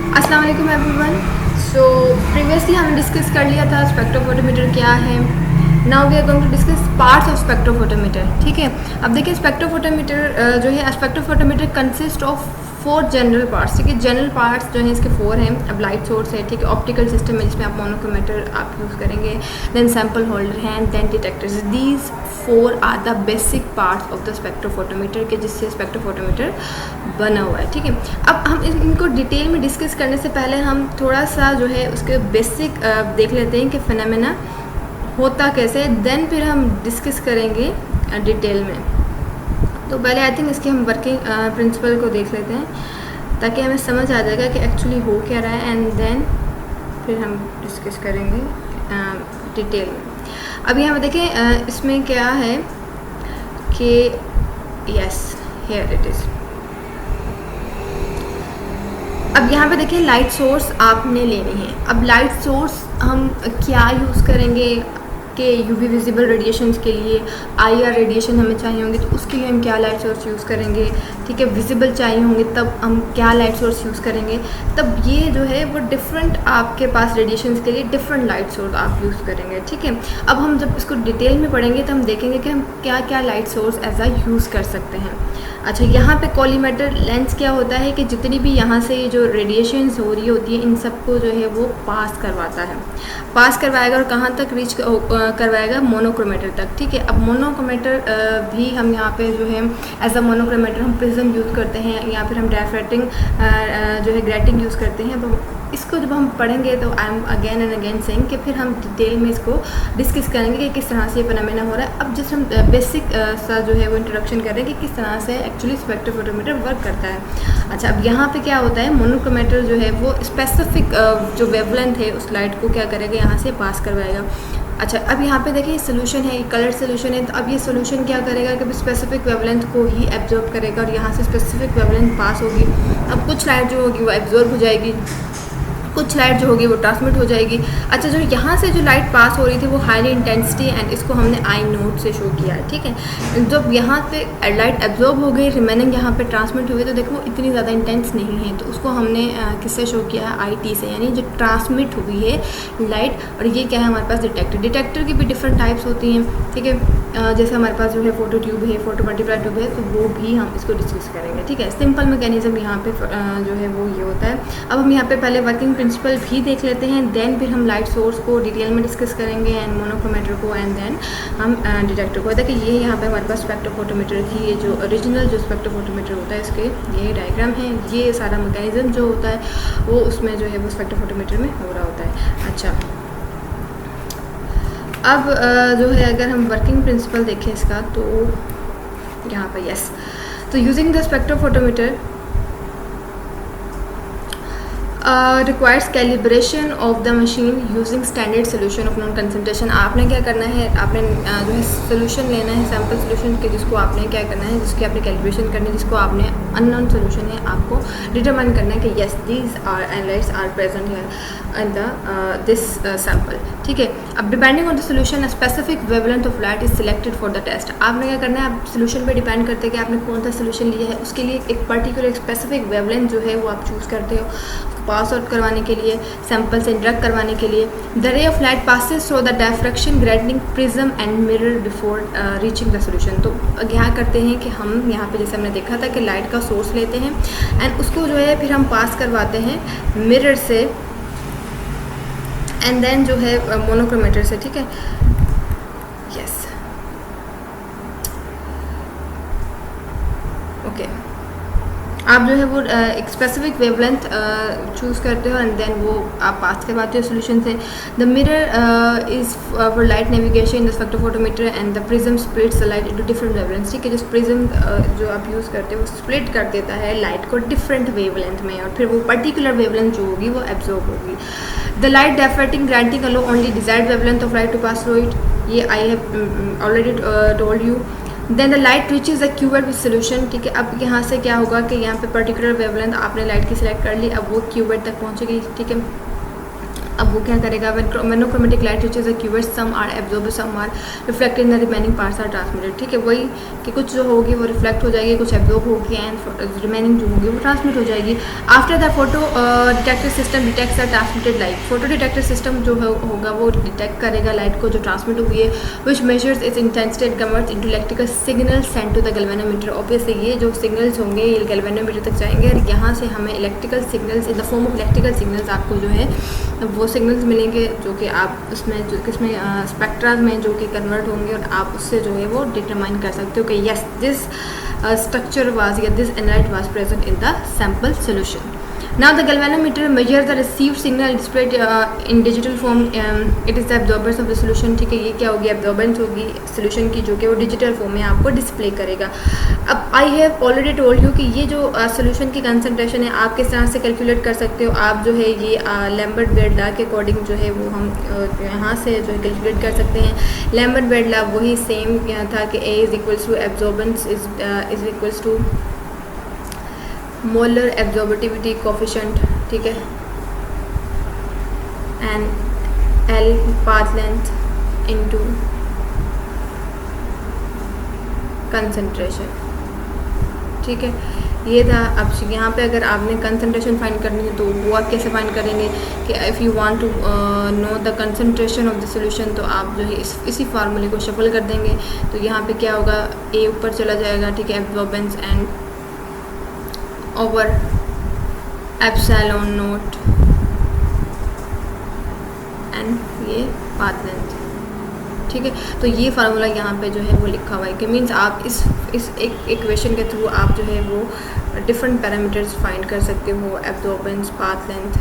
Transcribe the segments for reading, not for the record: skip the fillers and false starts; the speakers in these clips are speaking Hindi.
अस्सलाम वालेकुम एवरीवन। सो प्रीवियसली हमने डिस्कस कर लिया था स्पेक्ट्रोफोटोमीटर क्या है। Now we are going to discuss parts of spectrophotometer. ठीक है, अब देखिए स्पेक्ट्रोफोटोमीटर जो है spectrophotometer consist of 4 general parts. ठीक है, जनरल पार्ट्स जो हैं इसके 4 हैं। अब लाइट सोर्स है, ठीक है, ऑप्टिकल सिस्टम है जिसमें आप मोनोक्रोमेटर आप यूज़ करेंगे, देन सैम्पल होल्डर हैं, then detectors. These 4 are the basic parts of the spectrophotometer के जिससे स्पेक्ट्रोफोटोमीटर बना हुआ है। ठीक है, अब हम इनको डिटेल में डिस्कस करने से पहले हम थोड़ा सा जो है उसके बेसिक देख लेते हैं कि फिनोमेना होता कैसे, देन फिर हम डिस्कस करेंगे डिटेल में। तो पहले आई थिंक इसके हम वर्किंग प्रिंसिपल को देख लेते हैं ताकि हमें समझ आ जाएगा कि एक्चुअली हो क्या रहा है, एंड देन फिर हम डिस्कस करेंगे डिटेल में। अब यहाँ पे देखें इसमें क्या है कि यस हियर इट इज़। अब यहाँ पे देखिए लाइट सोर्स आपने लेनी है। अब लाइट सोर्स हम क्या यूज़ करेंगे कि यूवी विजिबल रेडिएशंस के लिए आईआर रेडिएशन हमें चाहिए होंगे, तो उसके लिए हम क्या लाइट सोर्स यूज़ करेंगे। ठीक है, विजिबल चाहिए होंगे तब हम क्या लाइट सोर्स यूज़ करेंगे। तब ये जो है वो डिफरेंट आपके पास रेडिएशंस के लिए डिफरेंट लाइट सोर्स आप यूज़ करेंगे। ठीक है, अब हम जब इसको डिटेल में पढ़ेंगे तो हम देखेंगे कि हम क्या क्या लाइट सोर्स एज आ यूज़ कर सकते हैं। अच्छा, यहाँ पे कॉलीमेटर लेंस क्या होता है कि जितनी भी यहाँ से जो रेडिएशंस हो रही होती है इन सबको जो है वो पास करवाता है, पास करवाएगा और कहाँ तक रीच करवाएगा, मोनोक्रोमेटर तक। ठीक है, अब मोनोक्रोमेटर भी हम यहाँ पे जो है एज अ मोनोक्रोमेटर हम प्रिज्म यूज़ करते हैं या फिर हम डायफ्रैक्टिंग जो है ग्रेटिंग यूज़ करते हैं। तो इसको जब हम पढ़ेंगे तो I am again and again saying कि फिर हम डिटेल में इसको डिस्कस करेंगे कि किस तरह से ये फिनोमेना हो रहा है। अब जस्ट हम बेसिक सा जो है वो इंट्रोडक्शन कर रहे हैं कि किस तरह से एक्चुअली स्पेक्ट्रोफोटोमीटर वर्क करता है। अच्छा, अब यहाँ पे क्या होता है, मोनोक्रोमेटर जो है वो स्पेसिफिक जो वेवलेंथ है उस लाइट को क्या करेगा, यहाँ से पास करवाएगा। अच्छा, अब यहाँ पे देखिए सोल्यूशन है, कलर सोल्यूशन है। तो अब ये सोल्यूशन क्या करेगा कि स्पेसिफिक वेवलेंथ को ही एब्जॉर्ब करेगा और यहाँ से स्पेसिफिक वेवलेंथ पास होगी। अब कुछ लाइट जो होगी वो एब्जॉर्ब हो जाएगी, कुछ लाइट जो होगी वो ट्रांसमिट हो जाएगी। अच्छा, जो यहाँ से जो लाइट पास हो रही थी वो हाईली इंटेंसिटी एंड इसको हमने आई नोट से शो किया है। ठीक है, जब यहाँ पे लाइट एब्जॉर्ब हो गई, रिमेनिंग यहाँ पे ट्रांसमिट हुई, तो देखो वो इतनी ज़्यादा इंटेंस नहीं है, तो उसको हमने किससे शो किया है, आई टी से, यानी जो ट्रांसमिट हुई है लाइट। और ये क्या है हमारे पास डिटेक्टर। डिटेक्टर की भी डिफरेंट टाइप्स होती हैं। ठीक है, जैसे हमारे पास जो है फोटो ट्यूब है, फोटो मल्टीप्लाई ट्यूब है, तो वो भी हम इसको डिस्कस करेंगे। ठीक है, सिंपल मैकेनिज्म यहाँ पे जो है वो ये होता है। अब हम यहाँ पे पहले वर्किंग प्रिंसिपल भी देख लेते हैं, देन फिर हम लाइट सोर्स को डिटेल में डिस्कस करेंगे एंड मोनोक्रोमेटर को, एंड देन हम डिटेक्टर को। देखिए ये यहाँ पे हमारे पास स्पेक्ट्रोफोटोमीटर की ये जो ओरिजिनल जो स्पेक्ट्रोफोटोमीटर होता है इसके ये डायग्राम है। ये सारा मैकेनिज्म जो होता है वो उसमें जो है वो स्पेक्ट्रोफोटोमीटर में हो रहा होता है। अच्छा, अब जो है अगर हम वर्किंग प्रिंसिपल देखें इसका, तो यहाँ पर यस, तो using the spectrophotometer requires calibration of the machine using standard solution of non concentration. आपने क्या करना है, आपने जो है सोल्यूशन लेना है, सैम्पल सोल्यूशन के, जिसको आपने क्या करना है, जिसकी आपने कैलिब्रेशन करनी है, जिसको आपने अननोन सोल्यूशन है आपको डिटरमाइन करना है कि yes these are analytes are present here in the this sample. ठीक है, अब depending on the solution specific wavelength of light is selected for the test. आपने क्या करना है, आप सोल्यूशन पे डिपेंड करते हैं कि आपने कौन सा सोल्यूशन लिया है, उसके लिए एक पर्टिकुलर स्पेसिफिक वेवलेंथ जो है वो आप चूज़ करते हो पास आउट करवाने के लिए, सैंपल से इंटरेक्ट करवाने के लिए। The ray of light passes through the diffraction grating prism and mirror before reaching the solution. तो क्या करते हैं कि हम यहाँ पे जैसे हमने देखा था कि लाइट का सोर्स लेते हैं एंड उसको जो है फिर हम पास करवाते हैं मिरर से एंड देन जो है मोनोक्रोमेटर से। ठीक है, यस, ओके, आप जो है वो एक स्पेसिफिक वेवलेंथ चूज़ करते हो एंड देन वो आप पास करवाते हो सोल्यूशन से। The mirror is for light navigation in the spectrophotometer and the prism splits the light into different wavelengths. ठीक है, जो प्रिज्म जो आप यूज़ करते हो वो स्प्लिट कर देता है लाइट को डिफरेंट वेवलेंथ में और फिर वो पर्टिकुलर वेवलेंथ जो होगी वो एब्जॉर्ब होगी। The light diffracting grating allow only desired wavelength of light to pass through it, ये I have already told you. Then the light reaches the cuvette with solution. ठीक है, अब यहाँ से क्या होगा कि यहाँ पे पर्टिकुलर वेवलेंथ आपने लाइट की सिलेक्ट कर ली, अब वो क्यूबेड तक पहुँचेगी। ठीक है, अब वो क्या करेगा, monochromatic light which is acquired some are absorb some are reflected in the remaining parts are transmitted. ठीक है, वही कि कुछ जो होगी वो रिफ्लेक्ट हो जाएगी, कुछ एब्जॉर्ब होगी एंड रिमेनिंग जो होगी वो ट्रांसमिट हो जाएगी। After the photo detector system detects the transmitted light. Photo detector system जो होगा वो डिटेक्ट करेगा लाइट को जो ट्रांसमिट हुई है, which measures its intensity and converts into electrical signal send to the galvanometer. Obviously ये जो सिग्नल्स होंगे ये गैल्वेनोमीटर तक जाएंगे और यहाँ से हमें electrical signals in the form of electrical signals आपको जो है वो सिग्नल्स मिलेंगे जो कि आप उसमें जो किसमें स्पेक्ट्रा में जो कि कन्वर्ट होंगे और आप उससे जो है वो डिटरमाइन कर सकते हो कि यस दिस स्ट्रक्चर वाज या this analyte was present in the sample solution. Now the galvanometer measures the received signal displayed in digital form. It is the absorbance of the solution। ठीक है, ये क्या होगी, absorbance होगी solution की जो कि वो डिजिटल फॉर्म में आपको डिस्प्ले करेगा। अब आई हैव ऑलरेडी टोल्ड यू कि ये जो सोल्यूशन की कंसनट्रेशन है आप किस तरह से कैलकुलेट कर सकते हो। आप जो है ये लैम्बर्ट बेड लॉ के अकॉर्डिंग जो है वो हम यहाँ से जो है कैलकुलेट कर सकते हैं। लैम्बर्ट बेड लॉ वही सेम था कि A is equals to absorbance is equals to molar absorptivity coefficient. ठीक है, and L path length into concentration. ठीक है, ये था। अब यहाँ पे अगर आपने कंसंट्रेशन फाइंड करनी है तो वो आप कैसे फाइंड करेंगे कि if you want to know the concentration of the solution तो आप जो है इसी फार्मूले को शफल कर देंगे। तो यहाँ पे क्या होगा, A ऊपर चला जाएगा। ठीक है, absorbance and over epsilon note and ये पाथ लेंथ। ठीक है, तो ये फार्मूला यहाँ पे जो है वो लिखा हुआ है कि मीन्स आप इस एक इक्वेशन के थ्रू आप जो है वो डिफरेंट पैरामीटर्स फाइंड कर सकते हो, एब्जॉर्बेंस, पाथ लेंथ,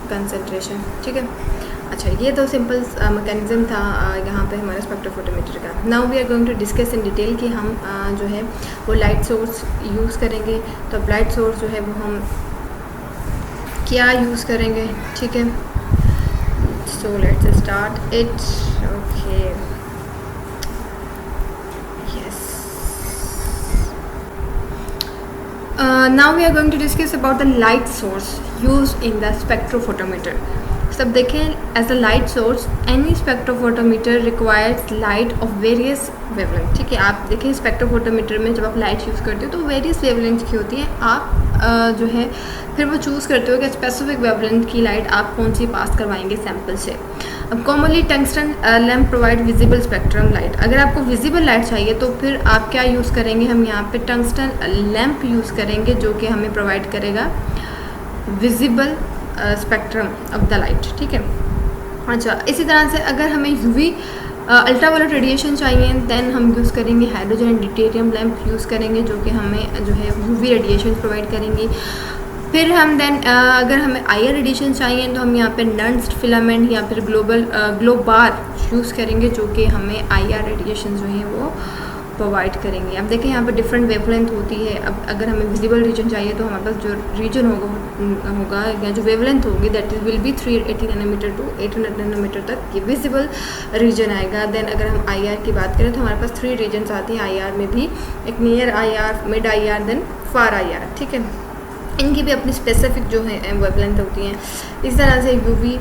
कंसंट्रेशन। ठीक है, अच्छा ये तो सिंपल मैकेनिज्म था यहाँ पे हमारे स्पेक्ट्रोफोटोमीटर का। Now we are going to discuss in detail कि हम जो है वो लाइट सोर्स यूज़ करेंगे। तो अब लाइट सोर्स जो है वो हम क्या यूज़ करेंगे। ठीक है, so let's start it. Okay, yes, now we are going to discuss about the light source used in the spectrophotometer. सब देखें, as a light source any spectrophotometer requires light of various wavelength. ठीक है, आप देखें स्पेक्ट्रोफोटोमीटर में जब आप लाइट यूज़ करते हो तो वेरियस वेवलेंथ की होती है। आप जो है फिर वो चूज़ करते हो कि स्पेसिफिक वेवलेंथ की लाइट आप कौन सी पास करवाएंगे सैम्पल से। अब commonly tungsten lamp provide visible spectrum light. अगर आपको विजिबल लाइट चाहिए तो फिर आप क्या यूज़ करेंगे, हम यहाँ पे टंगस्टन लैम्प यूज़ करेंगे जो कि हमें प्रोवाइड करेगा visible spectrum of the light. ठीक है, अच्छा इसी तरह से अगर हमें यूवी अल्ट्रावायलेट रेडिएशन चाहिए देन हम यूज़ करेंगे hydrogen and deuterium lamp use करेंगे जो कि हमें जो है यूवी रेडिएशन प्रोवाइड करेंगी। फिर हम देन अगर हमें आईआर रेडिएशन चाहिए तो हम यहाँ पे नर्स्ट फिलामेंट या फिर ग्लोबार यूज़ करेंगे जो कि हमें आईआर रेडिएशन जो है वो प्रोवाइड करेंगे। अब देखें यहाँ पे डिफरेंट वेवलेंथ होती है। अब अगर हमें विजिबल रीजन चाहिए तो हमारे पास जो रीजन होगा या जो वेवलेंथ होगी that is will be 380 nanometre to 800 nanometre तक ये विजिबल रीजन आएगा। देन अगर हम आईआर की बात करें तो हमारे पास 3 रीजन्स आती हैं आईआर में भी, एक near IR, mid IR, then far IR. ठीक है, इनकी भी अपनी स्पेसिफिक जो है वेवलेंथ होती हैं। इस तरह से यूवी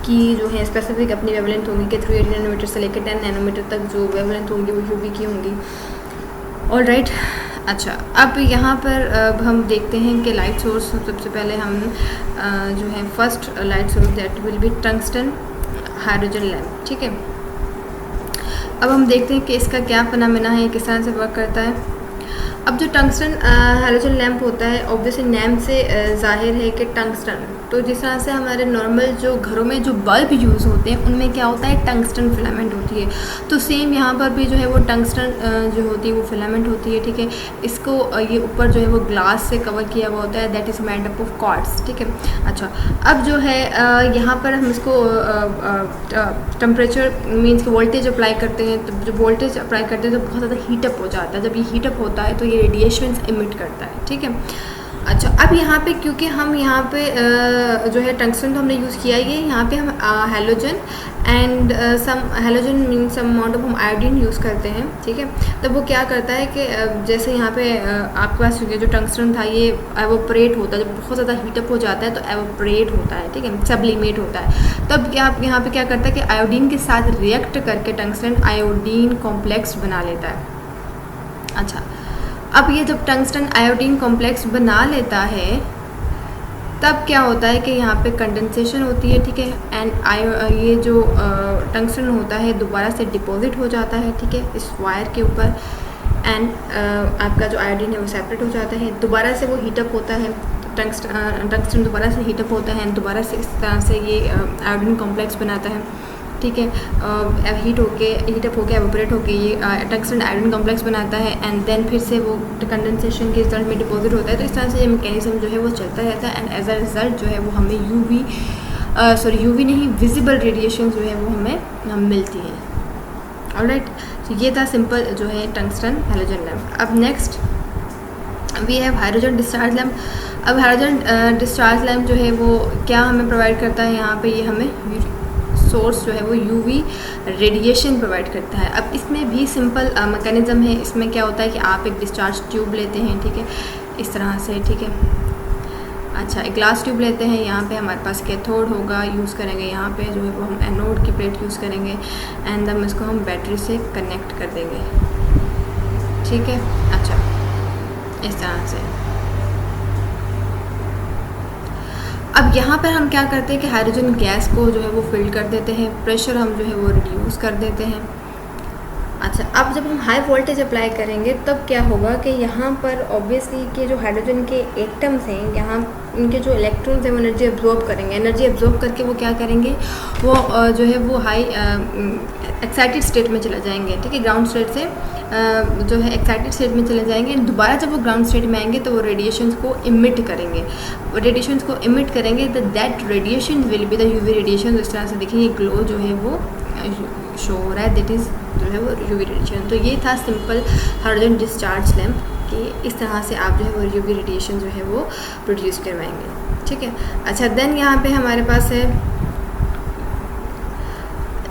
की जो है स्पेसिफिक अपनी वेवलेंथ होंगी कि 380 नैनोमीटर से लेकर 10 नैनोमीटर तक जो वेवलेंथ होंगी वो यूवी की होंगी। ऑल राइट, अच्छा अब यहाँ पर अब हम देखते हैं कि लाइट सोर्स सबसे पहले हम जो है first light source that will B tungsten hydrogen lamp. ठीक है, अब हम देखते हैं कि इसका क्या फिनोमेना है, किस तरह से वर्क करता है। अब जो टंगस्टन हाइड्रोजन लैम्प होता है ऑब्वियसली नेम से जाहिर है कि टंगस्टन, तो जिस तरह से हमारे नॉर्मल जो घरों में जो बल्ब यूज़ होते हैं उनमें क्या होता है टंगस्टन फिलामेंट होती है, तो सेम यहाँ पर भी जो है वो टंगस्टन जो होती है वो फिलामेंट होती है। ठीक है, इसको ये ऊपर जो है वो ग्लास से कवर किया हुआ होता है that is made up of quartz. ठीक है, अच्छा अब जो है यहाँ पर हम इसको टेम्परेचर मीन्स कि वोल्टेज अप्लाई करते हैं, तो जो वोल्टेज अप्लाई करते हैं तो बहुत ज़्यादा हीटअप हो जाता है। जब ये हीटअप होता है तो ये रेडिएशन इमिट करता है। ठीक है, अच्छा, अब यहाँ पे क्योंकि हम यहाँ पे जो है टंगस्टन तो हमने यूज़ किया ही है, यहाँ पे हम halogen and some halogen mean some amount of हम आयोडीन यूज़ करते हैं, ठीक है। तब वो क्या करता है कि जैसे यहाँ पे आपके पास जो टंगस्टन था ये एवोपरेट होता है, जब बहुत ज़्यादा हीटअप हो जाता है तो एवोपरेट होता है, ठीक है, सब्लिमेट होता है। तब क्या यहाँ पे क्या करता है कि आयोडीन के साथ रिएक्ट करके टंगस्टन आयोडीन कॉम्प्लेक्स बना लेता है। अच्छा, अब ये जब टंगस्टन आयोडीन कॉम्प्लेक्स बना लेता है तब क्या होता है कि यहाँ पे कंडेंसेशन होती है, ठीक है, एंड ये जो टंगस्टन होता है दोबारा से डिपॉजिट हो जाता है, ठीक है, इस वायर के ऊपर, एंड आपका जो आयोडीन है वो सेपरेट हो जाता है, दोबारा से वो हीटअप होता है, टंगस्टन दोबारा से हीटअप होता है, दोबारा से इस तरह से ये आयोडीन कॉम्प्लेक्स बनाता है, ठीक है, हीटअप होके एवोपरेट होके ये टंगस्टन आयरन कॉम्प्लेक्स बनाता है, एंड देन फिर से वो कंडेंसेशन के रिजल्ट में डिपॉजिट होता है। तो इस तरह से ये मैकेनिज्म जो है वो चलता रहता है, एंड एज अ रिज़ल्ट जो है वो हमें यूवी नहीं विजिबल रेडिएशन जो है वो हमें मिलती है। ऑलराइट, तो ये था सिंपल जो है टंगस्टन हैलोजन लैम्प। अब next we have hydrogen discharge lamp. अब हाइड्रोजन डिस्चार्ज लैम्प जो है वो क्या हमें प्रोवाइड करता है, यहाँ पे ये हमें सोर्स जो है वो यूवी रेडिएशन प्रोवाइड करता है। अब इसमें भी सिंपल मैकेनिज्म है। इसमें क्या होता है कि आप एक डिस्चार्ज ट्यूब लेते हैं, ठीक है, इस तरह से, ठीक है। अच्छा, एक ग्लास ट्यूब लेते हैं, यहाँ पे हमारे पास कैथोड होगा, यूज़ करेंगे, यहाँ पे जो है वो हम एनोड की प्लेट यूज़ करेंगे, एंड हम इसको हम बैटरी से कनेक्ट कर देंगे, ठीक है। अच्छा, इस तरह से। अब यहाँ पर हम क्या करते हैं कि हाइड्रोजन गैस को जो है वो फिल कर देते हैं, प्रेशर हम जो है वो रिड्यूस कर देते हैं। अच्छा, अब जब हम हाई वोल्टेज अप्लाई करेंगे तब क्या होगा कि यहाँ पर ऑब्वियसली के जो हाइड्रोजन के एटम्स हैं, यहाँ इनके जो इलेक्ट्रॉन्स हैं वो एनर्जी एब्जॉर्ब करेंगे, एनर्जी एब्जॉर्ब करके वो क्या करेंगे, वो जो है वो हाई एक्साइटेड स्टेट में चले जाएंगे, ठीक है, ग्राउंड स्टेट से जो है एक्साइटेड स्टेट में चले जाएंगे। दोबारा जब वो ग्राउंड स्टेट में आएंगे तो वो रेडिएशंस को इमिट करेंगे, तो that radiation will be the UV radiation. इस तरह से देखिए ग्लो जो है वो शो हो रहा है, दैट इज़ जो है वो यूवी रेडिएशन। तो ये था सिंपल हाइड्रोजन डिस्चार्ज लैम्प कि इस तरह से आप जो है वो यूवी रेडिएशन जो है वो प्रोड्यूस करवाएंगे, ठीक है। अच्छा, देन यहाँ पे हमारे पास है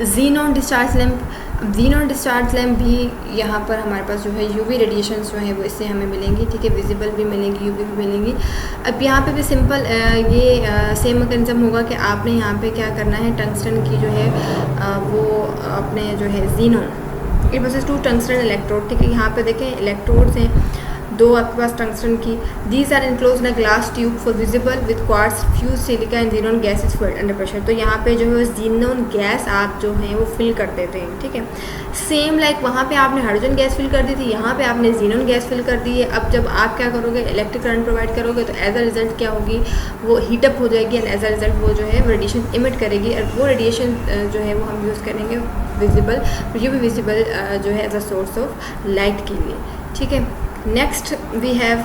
xenon discharge lamp. Xenon discharge lamp भी यहाँ पर हमारे पास जो है यूवी रेडिएशंस जो है वो इससे हमें मिलेंगी, ठीक है, विजिबल भी मिलेंगी, यूवी भी मिलेंगी। अब यहाँ पे भी सिंपल ये सेम मैकेनिज्म होगा कि आपने यहाँ पे क्या करना है, टंगस्टन की जो है वो अपने जो है xenon it versus 2 tungsten electrode, ठीक है। यहाँ पे देखें इलेक्ट्रोड्स हैं 2 आपके पास टंगस्टन की। These are enclose in a glass tube for visible with quartz fuse silica and xenon gas is filled under pressure. तो यहाँ पे जो है ज़ीनॉन गैस आप जो है वो फिल कर देते हैं, ठीक है। सेम लाइक वहाँ पे आपने हाइड्रोजन गैस फिल कर दी थी, यहाँ पे आपने ज़ीनॉन गैस फिल कर दी है। अब जब आप क्या करोगे, इलेक्ट्रिक करंट प्रोवाइड करोगे तो एज अ रिजल्ट क्या होगी, वो हीटअप हो जाएगी, एंड एज अ रिजल्ट वो जो है रेडिएशन इमिट करेगी, और वो रेडिएशन जो है वो हम यूज़ करेंगे विजिबल, ये भी विजिबल जो है as a source of light के लिए, ठीक है। Next we have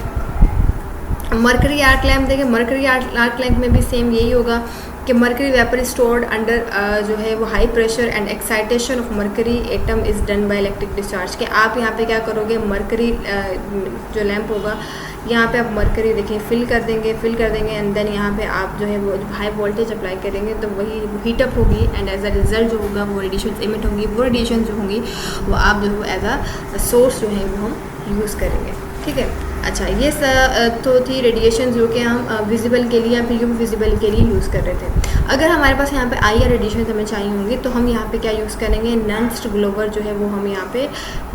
mercury arc lamp. देखिए मर्करी आर्क लैम्प में भी सेम यही होगा कि mercury vapour is stored under जो है वो high pressure and excitation of mercury atom is done by electric discharge. के आप यहाँ पे क्या करोगे, मर्करी जो लैम्प होगा यहाँ पे आप मर्करी देखिए फिल कर देंगे, एंड देन यहाँ पे आप जो है वो हाई वोल्टेज अप्लाई करेंगे तो वही हीटअप होगी, एंड एज अ रिजल्ट जो होगा वो रेडिएशन इमिट होंगी। वो रेडिएशन जो होंगी वो आप जो है एज अ सोर्स जो है वो हम यूज़ करेंगे, ठीक है। अच्छा, ये तो थी रेडिएशन जो कि हम विजिबल के लिए या फिर यूवी विजिबल के लिए यूज़ कर रहे थे। अगर हमारे पास यहाँ पे IR रेडिएशन हमें चाहिए होंगी तो हम यहाँ पे क्या यूज़ करेंगे, नंस्ट ग्लोबर जो है वो हम यहाँ पे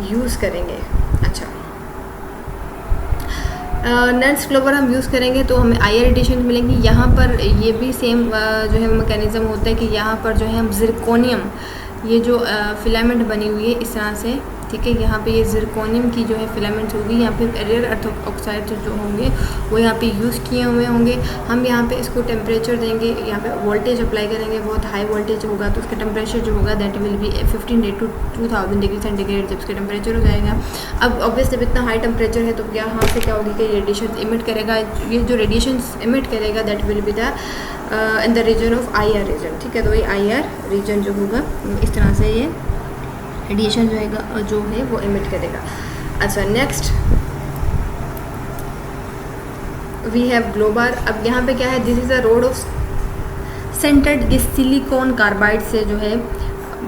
यूज़ करेंगे। अच्छा, नंस्ट ग्लोबर हम यूज़ करेंगे तो हमें IR रेडिएशन मिलेंगी। यहाँ पर ये भी सेम जो है मैकेनिज़्म होता है कि यहाँ पर जो है हम ज़िरकोनियम, ये जो फिलामेंट बनी हुई है इस तरह से, ठीक है, यहाँ पे ये ज़िरकोनियम की जो है फिलामेंट्स होगी, यहाँ पे रेयर अर्थ ऑक्साइड जो होंगे वो यहाँ पे यूज़ किए हुए होंगे। हम यहाँ पे इसको टेम्परेचर देंगे, यहाँ पे वोल्टेज अप्लाई करेंगे, बहुत हाई वोल्टेज होगा तो उसका टेम्परेचर जो होगा that will B 1500 to 2000 degree centigrade जब उसका टेम्परेचर हो जाएगा। अब ऑब्वियसली जब इतना हाई टेम्परेचर है तो यहाँ से क्या होगी कि रेडिएशन इमिट करेगा, ये जो रेडिएशन इमिट करेगा that will be the in the region of IR region, ठीक है। तो ये IR रीजन जो होगा इस तरह से ये रेडिएशन जो है वो इमिट करेगा। अच्छा, नेक्स्ट वी हैव ग्लोबार। अब यहाँ पे क्या है, this is a road of centred, ये सिलिकॉन कार्बाइड से जो है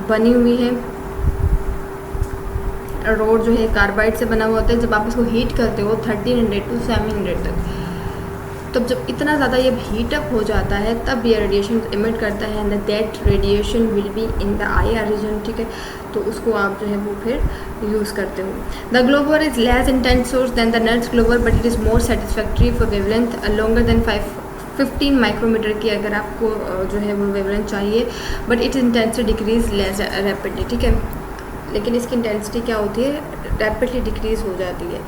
बनी हुई है। रोड जो है कार्बाइड से बना हुआ होता है। जब आप इसको हीट करते हो 1300 to 700 तक, तब जब इतना ज़्यादा ये हीट अप हो जाता है तब ये रेडिएशन इमिट करता है, and that radiation will be in the IR region, ठीक है। तो उसको आप जो है वो फिर यूज़ करते हो। The globar is less intense source than the Nernst globar, but it is more satisfactory for wavelength longer than 15 micrometre की अगर आपको जो है वो वेवलेंथ चाहिए, but it intensity decrease less rapidly, ठीक है। लेकिन इसकी इंटेंसिटी क्या होती है, रैपिडली डिक्रीज़ हो जाती है।